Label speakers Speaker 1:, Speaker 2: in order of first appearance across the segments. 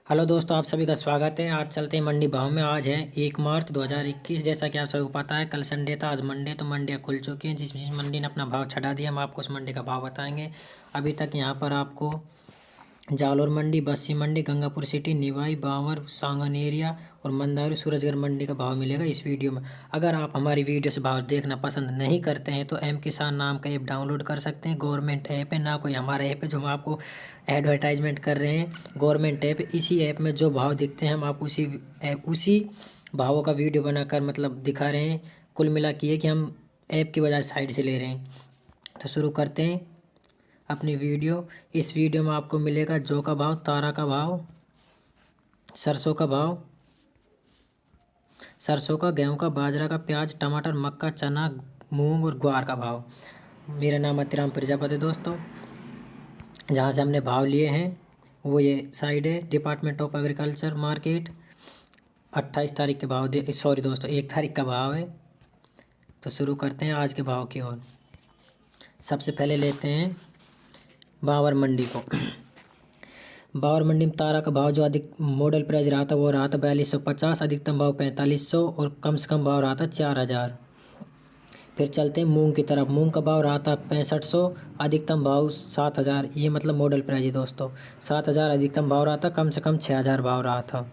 Speaker 1: Hello दोस्तों, आप सभी का स्वागत है। आज चलते हैं मंडी भाव में। आज है 1 मार्च 2021। जैसा कि आप सभी को पता है, कल संडे था, आज मंडे, तो मंडियाँ खुल चुकी हैं। जिस मंडी ने अपना भाव चढ़ा दिया, हम आपको उस मंडी का भाव बताएंगे। अभी तक यहाँ पर आपको जालौर मंडी, बस्सी मंडी, गंगापुर सिटी, निवाई, बांवर, सांगन एरिया और मंदारी, सूरजगढ़ मंडी का भाव मिलेगा इस वीडियो में। अगर आप हमारी वीडियो से भाव देखना पसंद नहीं करते हैं तो एम किसान नाम का ऐप डाउनलोड कर सकते हैं। गवर्नमेंट ऐप है, ना कोई हमारा ऐप है जो हम आपको एडवर्टाइजमेंट कर रहे हैं। गवर्नमेंट ऐप, इसी ऐप में जो भाव दिखते हैं हम आप उसी भावों का वीडियो बनाकर मतलब दिखा रहे हैं। कुल मिला के ये कि हम ऐप की बजाय साइड से ले रहे हैं। तो शुरू करते हैं अपनी वीडियो। इस वीडियो में आपको मिलेगा जौ का भाव, तारा का भाव, सरसों का भाव, सरसों का, गेहूं का, बाजरा का, प्याज, टमाटर, मक्का, चना, मूंग और ग्वार का भाव। मेरा नाम अतिराम प्रजापति दोस्तों। जहाँ से हमने भाव लिए हैं वो ये साइड है, डिपार्टमेंट ऑफ एग्रीकल्चर मार्केट। 28 तारीख के भाव सॉरी दोस्तों, 1 तारीख का भाव है। तो शुरू करते हैं आज के भाव की ओर। सबसे पहले लेते हैं बांवर मंडी को। बांवर मंडी में तारा का भाव जो अधिक मॉडल प्राइस रहा था वो रहा था 4250, अधिकतम भाव 4500 और कम से कम भाव रहा था 4000। फिर चलते हैं मूंग की तरफ। मूंग का भाव रहा था 6500, अधिकतम भाव 7000। ये मतलब मॉडल प्राइस है दोस्तों। 7000 अधिकतम भाव रहा था, कम से कम 6000 भाव रहा था।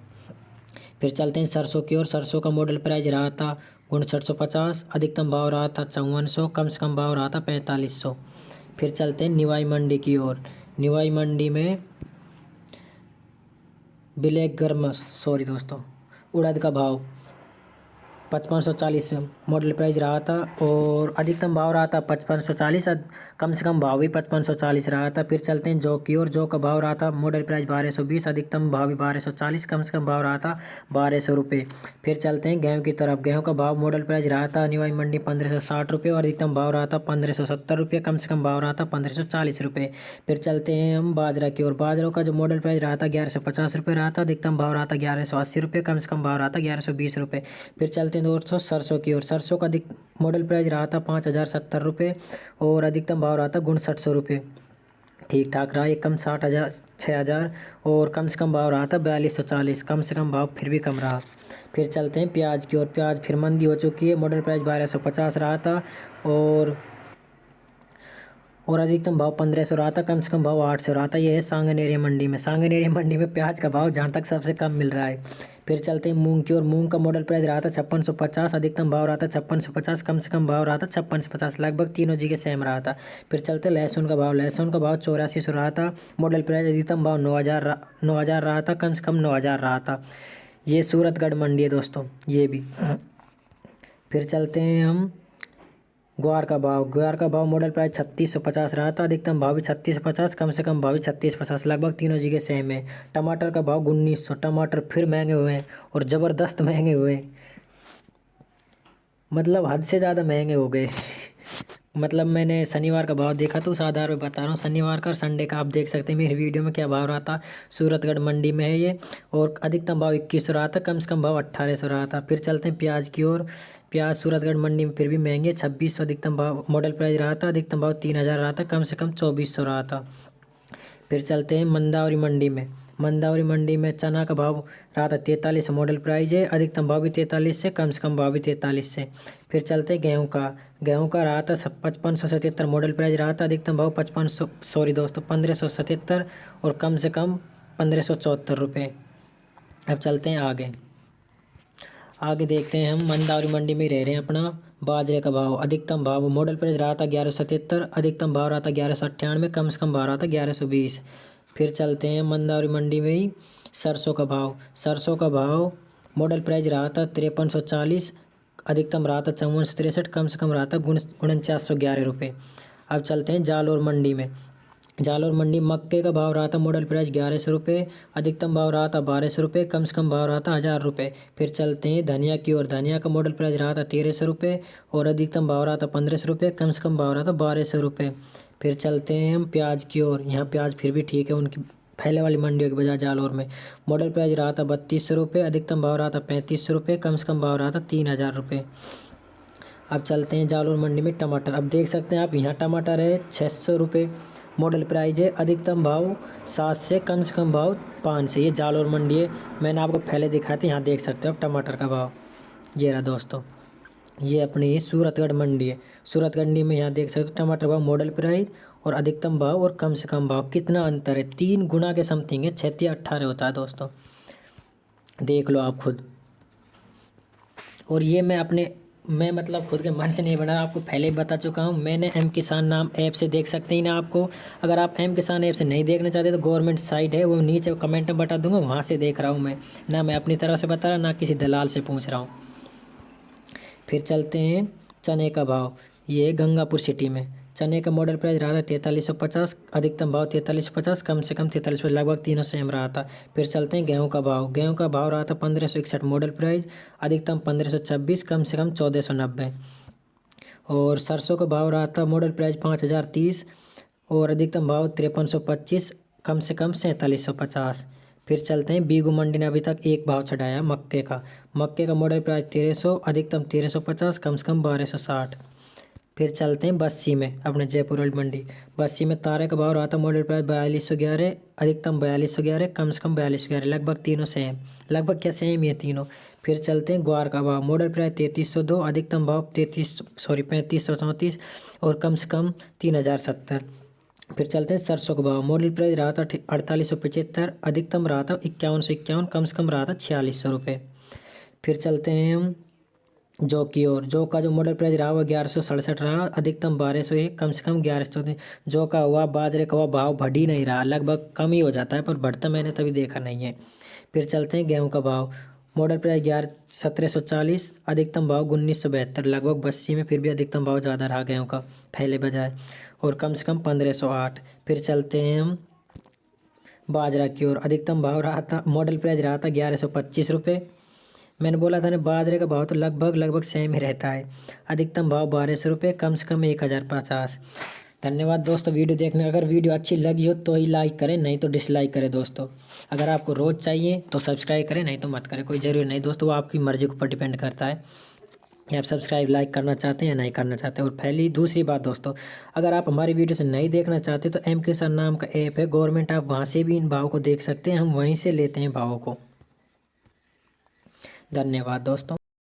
Speaker 1: फिर चलते हैं सरसों की ओर। सरसों का मॉडल प्राइस रहा था 5950, अधिकतम भाव रहा था 5400, कम से कम भाव रहा था 4500। फिर चलते हैं निवाई मंडी की ओर। निवाई मंडी में ब्लैक गर्म सॉरी दोस्तों उड़द का भाव 5540 मॉडल प्राइस रहा था और अधिकतम भाव रहा था 5540, कम से कम भाव भी 5540 रहा था। फिर चलते हैं जौ की ओर। जौ का भाव रहा था मॉडल प्राइस 1220, अधिकतम भाव भी 1240, कम से कम भाव रहा था 1200 रुपये। फिर चलते हैं गेहूं की तरफ। गेहूं का भाव मॉडल प्राइस रहा था निवाई मंडी 1560 रुपये और अधिकतम भाव रहा था 1570 रुपये, कम से कम भाव रहा था 1540 रुपये। फिर चलते हैं हम बाजरा की ओर। बाजरा का जो मॉडल प्राइस रहा था 1150 रुपये रहा था, अधिकतम भाव रहा था 1180 रुपये, कम से कम भाव रहा था 1120 रुपये। फिर चलते हैं दोस्तों सरसों की ओर। सरसों का अधिक मॉडल प्राइस रहा था 5070 रुपये और अधिकतम भाव रहा था 5900 रुपये। ठीक ठाक रहा, एक कम 60,000 6000 और कम से कम भाव रहा था 4240, कम से कम भाव फिर भी कम रहा। फिर चलते हैं प्याज की ओर। प्याज फिर मंदी हो चुकी है। मॉडल प्राइस 1250 रहा था और अधिकतम भाव 1500 रहा था, कम से कम भाव 800 रहा था। ये है सांगन एरिया मंडी में। सांगन एरिया मंडी में प्याज का भाव जहाँ तक सबसे कम मिल रहा है। फिर चलते हैं मूंग की ओर। मूंग का मॉडल प्राइस रहा था 5650, अधिकतम भाव रहा था 5650, कम से कम भाव रहा था 5650, लगभग तीनों जी के सेम रहा था। फिर चलते लहसुन का भाव। लहसुन का भाव 8400 रहा था। मॉडल प्राइस अधिकतम भाव 9000 रहा था, कम से कम 9000 रहा था। ये सूरतगढ़ मंडी है दोस्तों, ये भी। फिर चलते हैं हम ग्वार का भाव। ग्वार का भाव मॉडल प्राइस 3650 रहा था, अधिकतम भाव भी 3650, कम से कम भाव भी 3650, लगभग तीनों जगह सेम है। टमाटर का भाव 1900। टमाटर फिर महंगे हुए हैं और ज़बरदस्त महंगे हुए, मतलब हद से ज़्यादा महंगे हो गए। मतलब मैंने शनिवार का भाव देखा तो उस आधार पर बता रहा हूँ। शनिवार का और संडे का आप देख सकते हैं मेरी वीडियो में क्या भाव रहा था। सूरतगढ़ मंडी में है ये और अधिकतम भाव 2100 रहा था, कम से कम भाव 1800 रहा था। फिर चलते हैं प्याज की ओर। प्याज सूरतगढ़ मंडी में फिर भी महंगे, 2600 अधिकतम भाव मॉडल प्राइस रहा था, अधिकतम भाव 3000 रहा था, कम से कम 2400 रहा था। फिर चलते हैं मंदावरी मंडी में। मंदावरी मंडी में चना का भाव रहा था 43 मॉडल प्राइस है, अधिकतम भाव भी 43 से, कम से कम भाव भी 43 से। फिर चलते हैं गेहूं का। गेहूं का रहा था 5577 मॉडल प्राइस रहा था, अधिकतम भाव 5500 सॉरी दोस्तों 1577 और कम से कम 1574 रुपये। अब चलते हैं आगे। आगे देखते हैं हम मंदावरी मंडी में रह रहे हैं अपना बाजरे का भाव। अधिकतम भाव मॉडल प्राइस रहा था 1177, अधिकतम भाव रहा था 1198, कम से कम भाव रहा था 1120। फिर चलते हैं मंदावरी मंडी में ही सरसों का भाव। सरसों का भाव मॉडल प्राइस रहा था 5340, अधिकतम रहा था 5463, कम से कम रहा था 4911 रुपये। अब चलते हैं जालौर मंडी में। जालौर मंडी मक्के का भाव रहा था मॉडल प्राइस 1100 रुपये, अधिकतम भाव रहा था 1200 रुपये, कम से कम भाव रहा था 1000 रुपये। फिर चलते हैं धनिया की ओर। धनिया का मॉडल प्राइस रहा था 1300 रुपये और अधिकतम भाव रहा था 1500 रुपये, कम से कम भाव रहा था 1200 रुपये। फिर चलते हैं हम प्याज की ओर। यहाँ प्याज फिर भी ठीक है उनकी पहले वाली मंडियों के बजाय। जालौर में मॉडल प्राइस रहा था 3200 रुपये, अधिकतम भाव रहा था 3500 रुपये, कम से कम भाव रहा था 3000 रुपये। अब चलते हैं जालौर मंडी में टमाटर। अब देख सकते हैं आप यहाँ टमाटर है 600 रुपये, मॉडल प्राइस है अधिकतम भाव 7 से कम भाव 5 से। ये जालौर मंडी है, मैंने आपको पहले दिखाया था, यहाँ देख सकते हो आप टमाटर का भाव। ये रहा दोस्तों, ये अपनी सूरतगढ़ मंडी है। सूरतगढ़ मंडी में यहाँ देख सकते हो टमाटर भाव, मॉडल प्राइस और अधिकतम भाव और कम से कम भाव, कितना अंतर है, 3 गुना के समथिंग है। 36-18 होता है दोस्तों, देख लो आप खुद। और ये मैं मतलब खुद के मन से नहीं बना, आपको पहले ही बता चुका हूँ। मैंने एम किसान नाम ऐप से देख सकते हैं ना आपको। अगर आप एम किसान ऐप से नहीं देखना चाहते तो गवर्नमेंट साइट है, वो नीचे कमेंट में बता दूंगा, वहाँ से देख रहा हूँ मैं। ना मैं अपनी तरफ से बता रहा, ना किसी दलाल से पूछ रहा हूँ। फिर चलते हैं चने का भाव। ये गंगापुर सिटी में चने का मॉडल प्राइस रहा था 4350, अधिकतम भाव 4350, कम से कम 43, लगभग तीनों सेम रहा था। फिर चलते हैं गेहूं का भाव। गेहूं का भाव रहा था 1561 मॉडल प्राइस, अधिकतम 1526, कम से कम 1490। और सरसों का भाव रहा था मॉडल प्राइस 5030 और अधिकतम भाव 5325, कम से कम 4750। फिर चलते हैं बीगू मंडी ने अभी तक एक भाव चढ़ाया मक्के का मॉडल प्राइस 1300, अधिकतम 1350, कम से कम 1260। फिर चलते हैं बस्सी में, अपने जयपुर वाली मंडी। बस्सी में तारे का भाव रहा था मॉडल प्राइस 4211, अधिकतम 4211, कम से कम 4211, लगभग तीनों सेम, लगभग क्या सेम ही है तीनों। फिर चलते हैं ग्वार का भाव। मॉडल प्राइस 3302, अधिकतम भाव 3534 और कम से कम 3070। फिर चलते हैं सरसों का भाव। मॉडल प्राइस रहा था 4875, अधिकतम रहा था 5151, कम से कम रहा था 4600 रुपये। फिर चलते हैं हम जौ की ओर। जौ का जो मॉडल प्राइस रहा वो 1167 रहा, अधिकतम 1201, कम से कम 1100। जौ का हुआ, बाजरे का हुआ, भाव बढ़ ही नहीं रहा, लगभग कम ही हो जाता है, पर बढ़ता मैंने तभी देखा नहीं है। फिर चलते हैं गेहूं का भाव। मॉडल प्राइस 1740, अधिकतम भाव 1972, लगभग बस्सी में फिर भी अधिकतम भाव ज़्यादा रहा गेहूँ का पहले बजाय, और कम से कम 1508। फिर चलते हैं हम बाजरा की ओर। अधिकतम भाव रहा था, मॉडल प्राइस रहा था 1125 रुपये। मैंने बोला था ना बाजरे का भाव तो लगभग सेम ही रहता है। अधिकतम भाव 1200 रुपये, कम से कम 1050। धन्यवाद दोस्तों वीडियो देखने। अगर वीडियो अच्छी लगी हो तो ही लाइक करें, नहीं तो डिसलाइक करें दोस्तों। अगर आपको रोज़ चाहिए तो सब्सक्राइब करें, नहीं तो मत करें, कोई ज़रूरी नहीं दोस्तों, वो आपकी मर्ज़ी के ऊपर डिपेंड करता है कि आप सब्सक्राइब लाइक करना चाहते हैं या नहीं करना चाहते। और पहली दूसरी बात दोस्तों, अगर आप हमारी वीडियो से नहीं देखना चाहते तो एम किसान नाम का ऐप है गवर्नमेंट, आप वहाँ से भी इन भावों को देख सकते हैं, हम वहीं से लेते हैं भावों को। धन्यवाद दोस्तों।